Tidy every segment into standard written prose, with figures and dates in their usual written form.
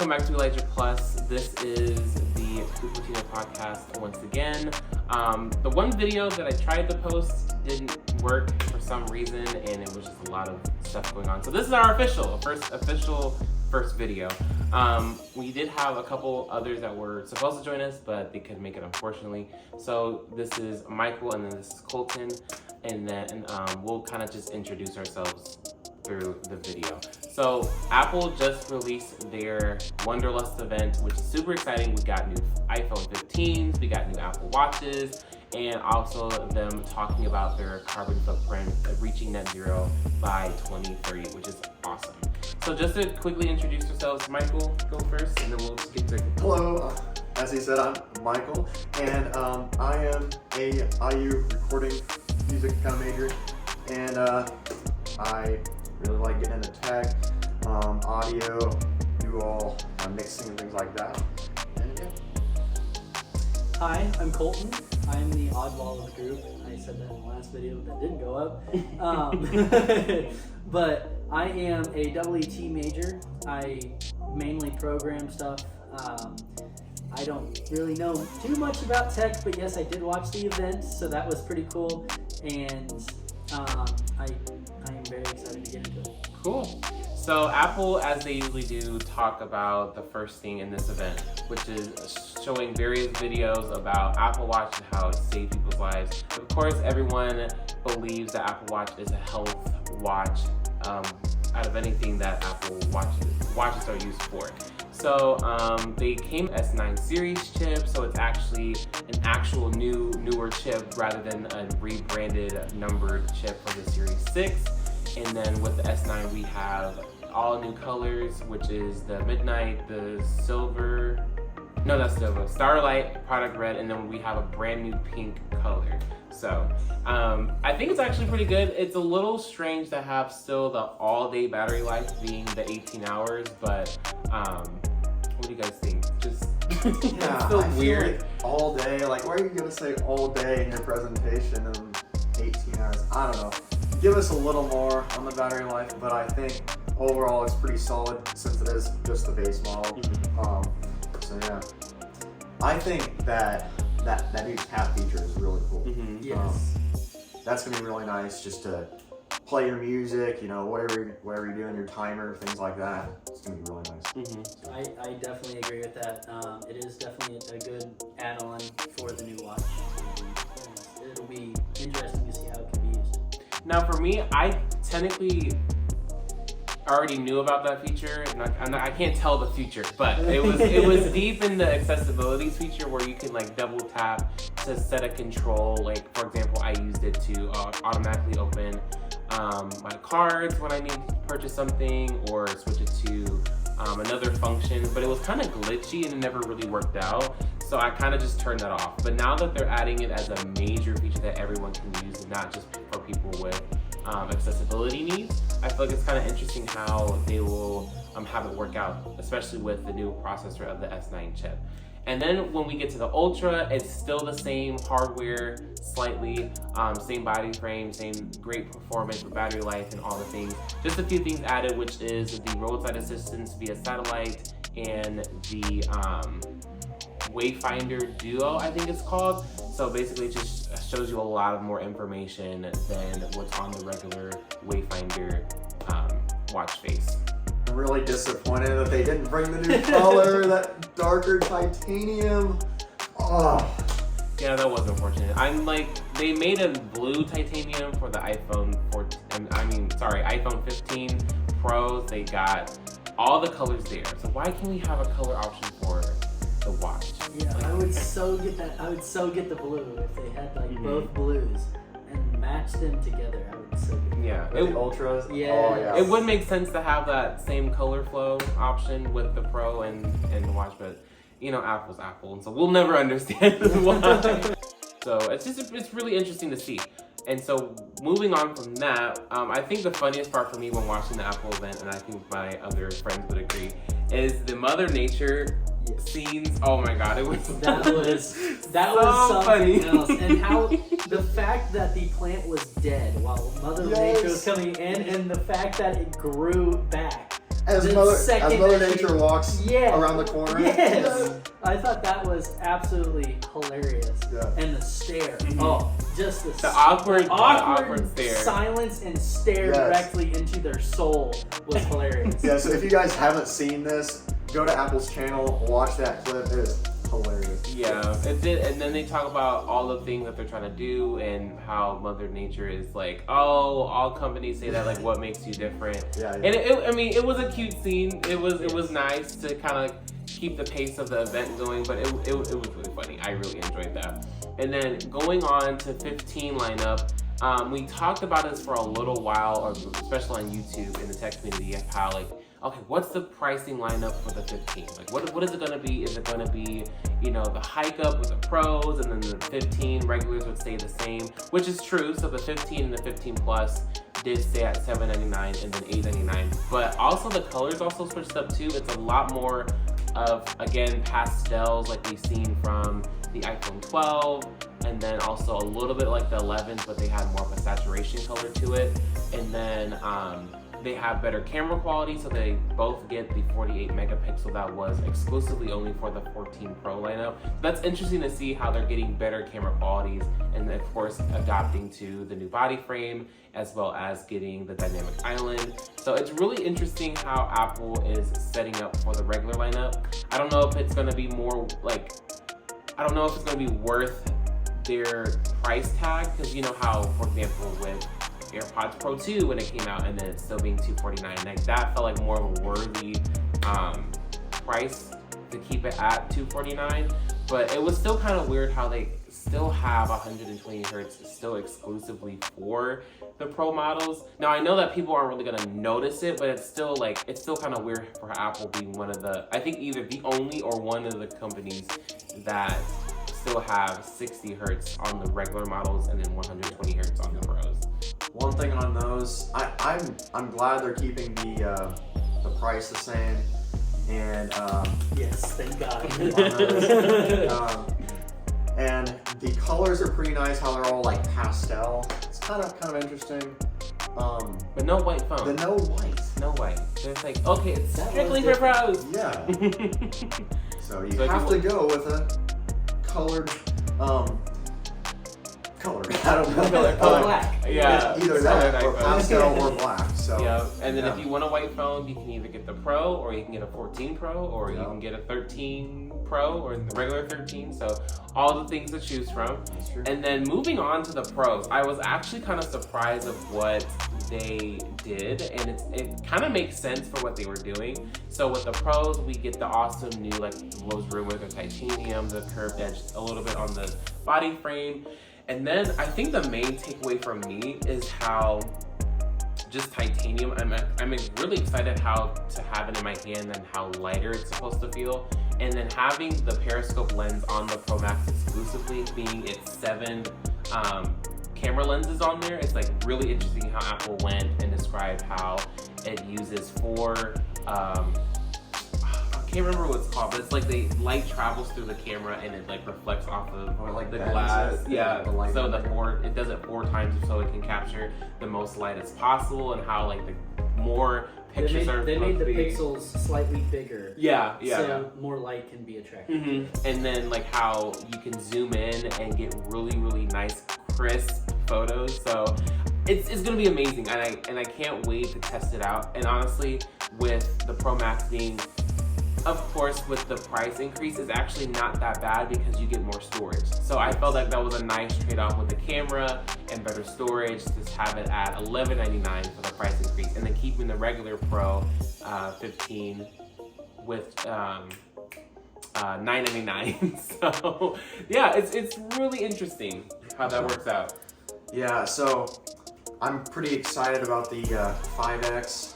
welcome back to Elijah Plus. This is the Cupertino podcast once again. The one video that I tried to post didn't work for some reason, and it was just a lot of stuff going on. So this is our first video. We did have a couple others that were supposed to join us, but they couldn't make it, unfortunately. So this is Michael, and then this is Colton, and then we'll kind of just introduce ourselves through the video. So Apple just released their Wonderlust event, which is super exciting. We got new iPhone 15s, we got new Apple Watches, and also them talking about their carbon footprint reaching net zero by 2030, which is awesome. So just to quickly introduce yourselves, Michael, go first, and then we'll just get to it. Hello, as he said, I'm Michael, and I am a IU recording music kind of major, and I really like getting into tech, audio, do all mixing and things like that. And yeah. Hi, I'm Colton. I'm the oddball of the group. I said that in the last video, but that didn't go up. But I am a EET major. I mainly program stuff. I don't really know too much about tech, but yes, I did watch the event, so that was pretty cool. And I am very excited to get into it. Cool. So Apple, as they usually do, talk about the first thing in this event, which is showing various videos about Apple Watch and how it saved people's lives. Of course, everyone believes that Apple Watch is a health watch out of anything that Apple watches are used for. So they came S9 series chip, so it's actually an actual newer chip rather than a rebranded numbered chip for the Series 6. And then with the S9 we have all new colors, which is the midnight, the silver, no, that's silver, starlight, product red, and then we have a brand new pink color. So I think it's actually pretty good. It's a little strange to have still the all-day battery life being the 18 hours, but what do you guys think? Just Yeah, it's still I weird. feel like all day, like why are you gonna say all day in your presentation in 18 hours? I don't know. Give us a little more on the battery life, but I think overall it's pretty solid since it is just the base model. So yeah, I think that new tap feature is really cool. Yes. That's gonna be really nice just to play your music, whatever you're doing, your timer, things like that. It's gonna be really nice. I definitely agree with that. It is definitely a good add-on for the new watch. And it'll be interesting to see how it can be used. Now for me, I technically already knew about that feature. I can't tell the future, but it was deep in the accessibility feature where you can like double tap to set a control. Like for example, I used it to automatically open my cards when I need to purchase something or switch it to another function, but it was kind of glitchy and it never really worked out. So I kind of just turned that off. But now that they're adding it as a major feature that everyone can use, not just for people with accessibility needs, I feel like it's kind of interesting how they will have it work out, especially with the new processor of the S9 chip. And then when we get to the Ultra, it's still the same hardware, slightly, same body frame, same great performance with battery life and all the things. Just a few things added, which is the roadside assistance via satellite and the Wayfinder Duo, I think it's called. So basically it just shows you a lot of more information than what's on the regular Wayfinder watch face. I'm really disappointed that they didn't bring the new color, that darker titanium. Oh. Yeah, that was unfortunate. They made a blue titanium for the iPhone 15 Pros. They got all the colors there. So why can't we have a color option for the watch? Yeah, I would so get that. I would so get the blue if they had both blues and match them together. I would so get that. Yeah, The Ultras? Yeah. Oh, yeah. it would make sense to have that same color flow option with the Pro and the watch, but Apple's Apple, and so we'll never understand why. So it's really interesting to see. And so moving on from that, I think the funniest part for me when watching the Apple event, and I think my other friends would agree, is the Mother Nature scenes. Oh my god, it was that was so something funny. else. And how the fact that the plant was dead while Mother Nature was coming in, and the fact that it grew back As The Mother second Nature walks Yeah. around the corner. Yes. I thought that was absolutely hilarious. Yeah. And the stare. Mhm. Oh, just The awkward stare. silence and stare Yes. directly into their soul was hilarious. Yeah, so if you guys haven't seen this, go to Apple's channel, watch that clip. It is hilarious. Yeah, it did, and then they talk about all the things that they're trying to do and how Mother Nature is like, oh, all companies say that, like, what makes you different. Yeah. And I mean, it was a cute scene. It was nice to kind of keep the pace of the event going, but it was really funny. I really enjoyed that. And then going on to 15 lineup, we talked about this for a little while, or especially on YouTube in the tech community, of how like, okay, what's the pricing lineup for the 15? Like, what is it gonna be? Is it gonna be, you know, the hike up with the pros, and then the 15 regulars would stay the same, which is true. So the 15 and the 15 plus did stay at $7.99 and then $8.99. But also the colors also switched up too. It's a lot more of, again, pastels like we've seen from the iPhone 12, and then also a little bit like the 11s, but they had more of a saturation color to it. And then they have better camera quality, so they both get the 48 megapixel that was exclusively only for the 14 Pro lineup. That's interesting to see how they're getting better camera qualities, and of course adapting to the new body frame, as well as getting the dynamic island. So it's really interesting how Apple is setting up for the regular lineup. I don't know if it's gonna be more like, I don't know if it's gonna be worth their price tag, because you know how, for example, with AirPods Pro 2 when it came out, and then it's still being $249. Like, that felt like more of a worthy price to keep it at $249. But it was still kind of weird how they still have 120 hertz still exclusively for the Pro models. Now I know that people aren't really gonna notice it, but it's still kind of weird for Apple being one of the, I think either the only or one of the companies that still have 60 hertz on the regular models and then 120 hertz on the Pros. One thing on those, I'm glad they're keeping the price the same, and Yes, thank God. and the colors are pretty nice. How they're all like pastel. It's kind of interesting. But no white phone. The no white. No white. There's like, okay, it's That strictly was for Pros. Yeah. So you So have to go with a colored color. I don't know. Color. Black. Yeah. Either Colored that or iPhone. pastel or black. So Yeah, and then yeah. if you want a white phone, you can either get the Pro, or you can get a 14 Pro, or you Yeah. can get a 13 Pro, or the regular 13. So all the things to choose from. That's true. And then moving on to the Pros, I was actually kind of surprised of what they did, and it kind of makes sense for what they were doing. So with the Pros, we get the awesome new, like, was rumored, the titanium, the curved edge, a little bit on the body frame. And then I think the main takeaway from me is how just titanium, I'm really excited how to have it in my hand and how lighter it's supposed to feel. And then having the periscope lens on the Pro Max exclusively, being its 7 camera lenses on there, it's like really interesting how Apple went and described how it uses 4 I can't remember what it's called, but it's like the light travels through the camera and it like reflects off of Or like the bends glass. it, Yeah, the light so in it does it 4 times so it can capture the most light as possible, and how like the more pictures They made the supposed to be- pixels slightly bigger. Yeah. So more light can be attracted. Mm-hmm. And then like how you can zoom in and get really, really nice, crisp photos. So it's gonna be amazing, and I can't wait to test it out. And honestly, with the Pro Max being, of course, with the price increase, is actually not that bad because you get more storage. So I felt like that was a nice trade-off with the camera and better storage to have it at $11.99 for the price increase, and then keeping the regular Pro 15 with $9.99. So yeah, it's really interesting how that works out. Yeah, so I'm pretty excited about the 5X.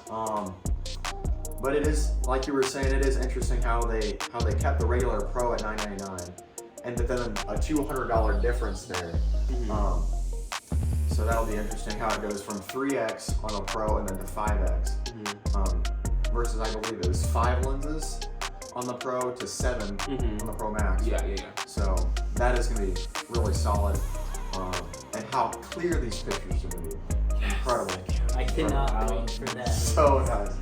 But it is, like you were saying, it is interesting how they kept the regular Pro at $999, and then a $200 difference there. Mm-hmm. So that'll be interesting how it goes from 3X on a Pro and then to 5X. Mm-hmm. Versus I believe it was 5 lenses on the Pro to 7 Mm-hmm. on the Pro Max. Yeah. So that is going to be really solid. And how clear these pictures are going to be. Incredible. I cannot wait for that. So nice.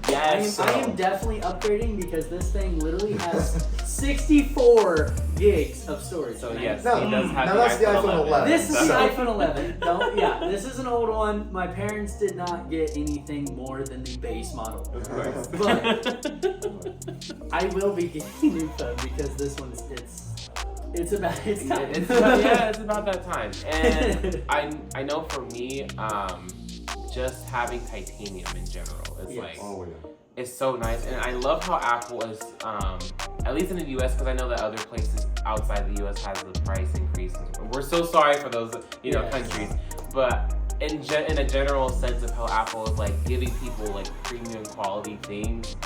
Yes. I am definitely upgrading because this thing literally has 64 gigs of storage. So yes, No, he does have now the that's the iPhone 11. This is So- the iPhone 11. This is an old one. My parents did not get anything more than the base model. Of course. But I will be getting a new phone because this one's it's about time. It's about that time. And I know for me, just having titanium in general is like it's so nice. And I love how Apple is at least in the US, because I know that other places outside the US has the price increase. We're so sorry for those countries, but in a general sense of how Apple is like giving people like premium quality things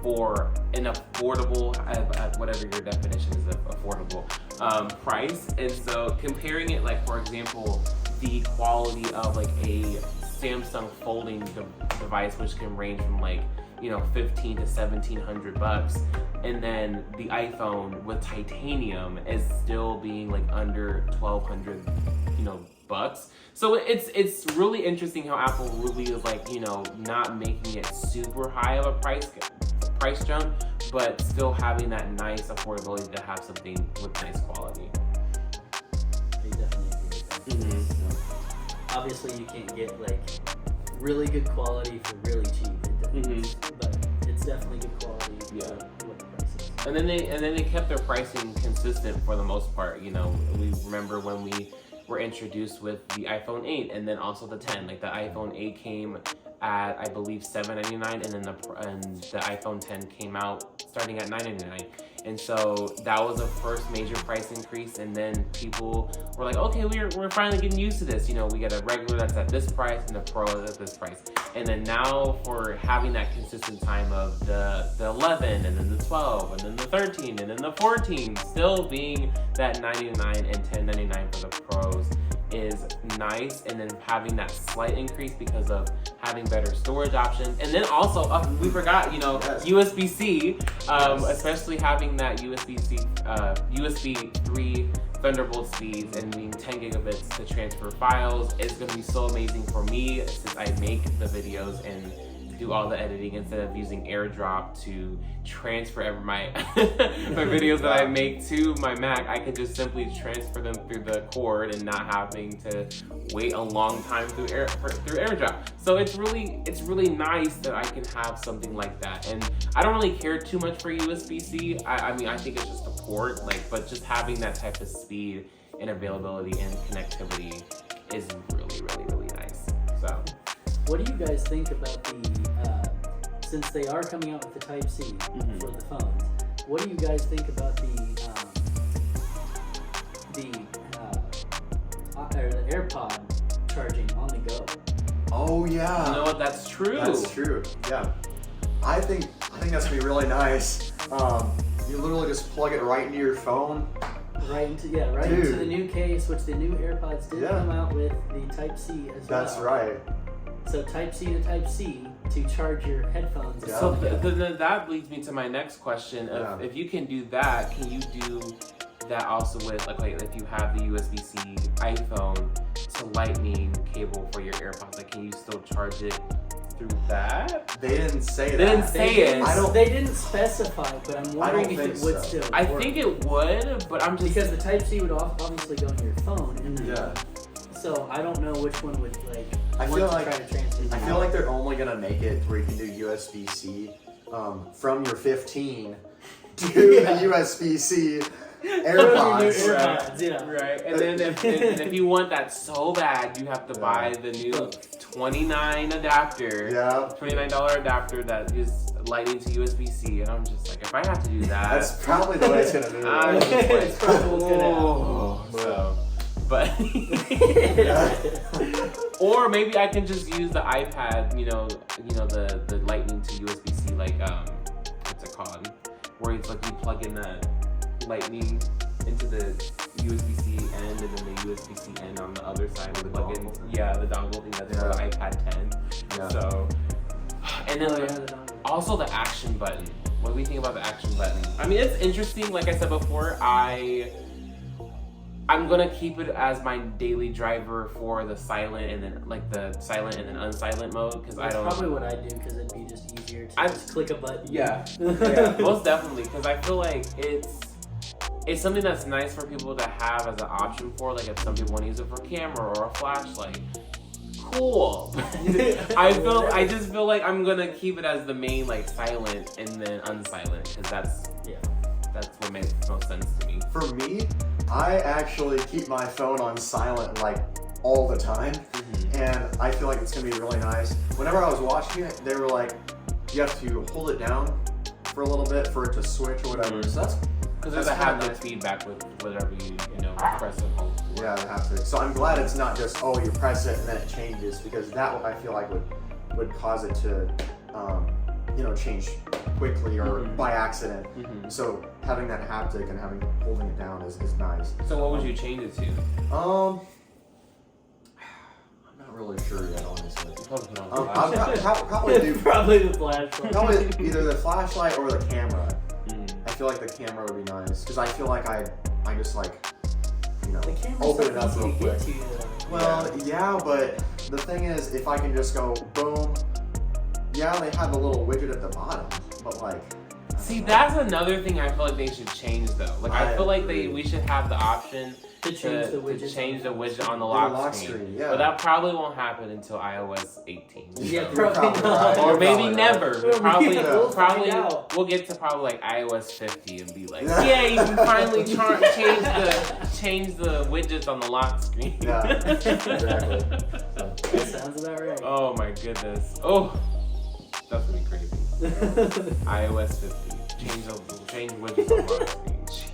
for an affordable, whatever your definition is of affordable, price. And so comparing it, like for example, the quality of like a Samsung folding device, which can range from like $1,500 to $1,700, and then the iPhone with titanium is still being like under $1,200, bucks. So it's really interesting how Apple really is like not making it super high of a price jump, but still having that nice affordability to have something with nice quality. I definitely agree with that. So, obviously, you can't get like really good quality for really cheap. But it's definitely good quality for what the price is. And then they kept their pricing consistent for the most part. We remember when we were introduced with the iPhone 8 and then also the 10. Like the iPhone 8 came at I believe $799, and then the iPhone 10 came out starting at $999. And so that was the first major price increase, and then people were like, okay, we're finally getting used to this. We get a regular that's at this price and the Pro that's at this price. And then now for having that consistent time of the 11 and then the 12 and then the 13 and then the 14 still being that $99 and $10.99 for the Pros is nice. And then having that slight increase because of having better storage options. And then also, we forgot, USB-C, especially having that USB 3 Thunderbolt speeds and being 10 gigabits to transfer files is going to be so amazing for me, since I make the videos and do all the editing instead of using AirDrop to transfer my my videos that I make to my Mac. I could just simply transfer them through the cord and not having to wait a long time through AirDrop. So it's really nice that I can have something like that. And I don't really care too much for USB-C. I mean, I think it's just a port, but just having that type of speed and availability and connectivity is really, really, really nice. So. What do you guys think about since they are coming out with the Type-C for the phones, what do you guys think about the AirPod charging on the go? Oh yeah. You know what? That's true. That's true. Yeah. I think that's gonna be really nice. You literally just plug it right into your phone. Right into the new case, which the new AirPods did come out with the Type-C as well. That's right. So Type-C to Type-C to charge your headphones. Yeah. So that leads me to my next question. If you can do that, can you do that also with if you have the USB-C iPhone to Lightning cable for your AirPods? Like, can you still charge it through that? They didn't say that. They didn't say it. They didn't specify, but I'm wondering if it would still work. I think it would, but I'm just... Because the Type-C would obviously go in your phone. Yeah. So I don't know which one would I feel like they're only gonna make it where you can do USB-C from your 15 to the USB-C AirPods. Right. And then if you want that so bad, you have to buy the new $29 adapter. Yeah. $29 adapter that is Lightning to USB-C, and I'm just like, if I have to do that, that's probably the way it's gonna be. I'm just like, it's probably what's gonna happen. But or maybe I can just use the iPad, the Lightning to USB-C, what's it called? Where it's like you plug in the Lightning into the USB-C end and then the USB-C end on the other side and plug in the dongle thing that's for the iPad 10. Yeah. So, and then also the action button. What do we think about the action button? I mean, it's interesting. Like I said before, I'm gonna keep it as my daily driver for the silent and then the silent and then unsilent mode, because I don't. That's probably what I do, because it'd be just easier easier to I- just click a button. Yeah, yeah, most definitely, because I feel like it's something that's nice for people to have as an option for, like if some people want to use it for camera or a flashlight. Cool. I just feel like I'm gonna keep it as the main like silent and then unsilent because that's what makes most sense to me. For me, I actually keep my phone on silent like all the time, and I feel like it's gonna be really nice. Whenever I was watching it, they were like, you have to hold it down for a little bit for it to switch or whatever. So that's because there's a haptic feedback with whatever you press and hold. Yeah, the haptic. So I'm glad it's not just you press it and then it changes, because that I feel like would cause it to change quickly or by accident. So having that haptic and holding it down is nice. So what would you change it to? I'm not really sure yet, honestly. Probably Probably do Probably the flashlight. probably either the flashlight or the camera. I feel like the camera would be nice because I feel like I just like The camera's open so it up easy real to quick. get to, though. Well, yeah, but the thing is, if I can just go boom, yeah, they have a little widget at the bottom, but like. I See, don't know. that's another thing I feel like they should change though. Like I feel like we should have the option To change the widget. to change the widget on the lock lock screen. screen, yeah. But that probably won't happen until iOS 18. Yeah, You're probably probably not. right. Or You're maybe probably never. right. Probably, We'll probably find out. we'll get to probably like iOS 50 and be like, yeah, you can finally change the widgets on the lock screen. Yeah, exactly. That sounds about right. Oh my goodness. Oh, that's gonna be crazy. iOS 50. Change widgets on the lock screen. Jeez.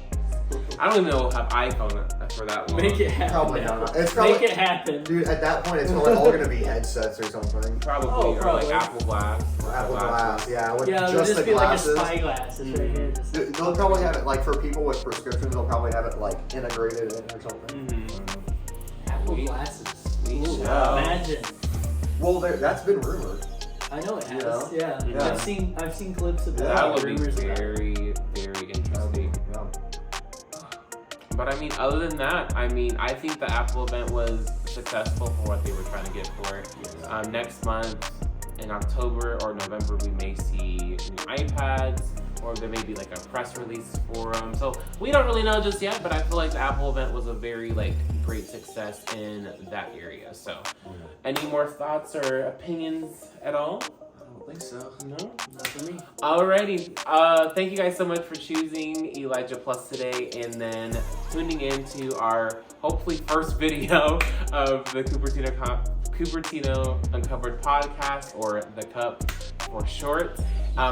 I don't even know how iPhone for that long. Make it happen. Probably now. not. It's probably, Make it happen. dude, at that point, it's probably all going to be headsets or something. Probably, Oh, or probably. like Apple Glass. Apple Glass, yeah, with Yeah, it'll just just the be glasses. like a spy glasses right here. Just- They'll probably have it, like, for people with prescriptions, they'll probably have it, like, integrated in or something. Apple We- glasses. we Ooh, shall. imagine. Well, that's been rumored. I know it has. know? Yeah. Yeah. I've seen clips of That that. would be rumors about it. very, very interesting. Yeah. But I mean, other than that, I think the Apple event was successful for what they were trying to get for it. Next month, in October or November, we may see new iPads, or there may be like a press release for them. So we don't really know just yet, but I feel like the Apple event was a very great success in that area. So any more thoughts or opinions at all? I don't think so. No? Not for me. Alrighty, thank you guys so much for choosing Elijah Plus today and then tuning in to our hopefully first video of the Cupertino Uncovered podcast, or the CUP for short.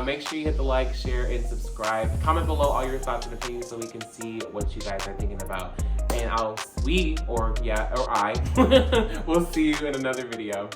Make sure you hit the like, share, and subscribe. Comment below all your thoughts and opinions so we can see what you guys are thinking about. And I will see you in another video.